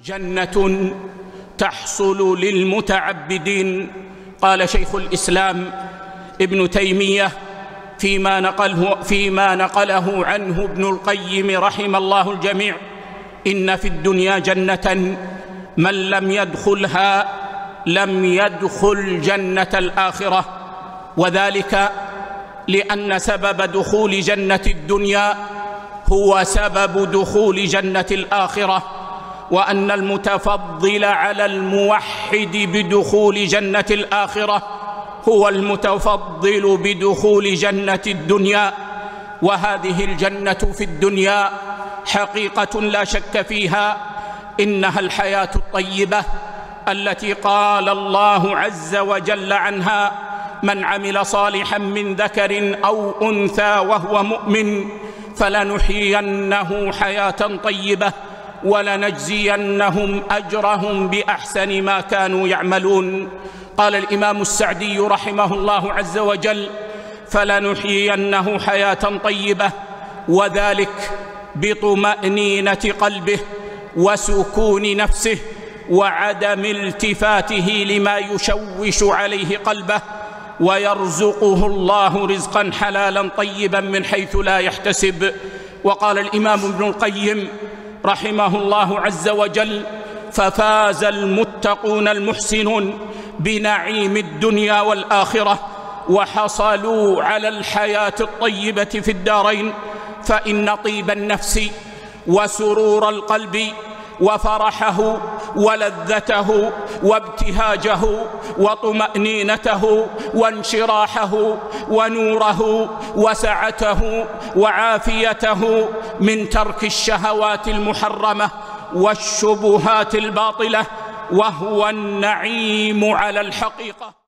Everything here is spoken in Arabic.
جنة تحصل للمتعبدين. قال شيخ الإسلام ابن تيمية فيما نقله عنه ابن القيم رحم الله الجميع: إن في الدنيا جنة من لم يدخلها لم يدخل جنة الآخرة، وذلك لأن سبب دخول جنة الدنيا هو سبب دخول جنة الآخرة، وأن المتفضل على الموحد بدخول جنة الآخرة هو المتفضل بدخول جنة الدنيا. وهذه الجنة في الدنيا حقيقة لا شك فيها، إنها الحياة الطيبة التي قال الله عز وجل عنها: من عمل صالحا من ذكر أو أنثى وهو مؤمن فلنحيينه حياة طيبة ولنجزينهم أجرهم بأحسن ما كانوا يعملون. قال الإمام السعدي رحمه الله عز وجل: فلنحيينه حياة طيبة، وذلك بطمأنينة قلبه وسكون نفسه وعدم التفاته لما يشوش عليه قلبه، ويرزقه الله رزقا حلالا طيبا من حيث لا يحتسب. وقال الإمام ابن القيم رحمه الله عز وجل: ففاز المتقون المحسنون بنعيم الدنيا والآخرة، وحصلوا على الحياة الطيبة في الدارين، فإن طيب النفس وسرور القلب وفرحه ولذته وابتهاجه وطمأنينته وانشراحه ونوره وسعته وعافيته من ترك الشهوات المحرمة والشبهات الباطلة، وهو النعيم على الحقيقة.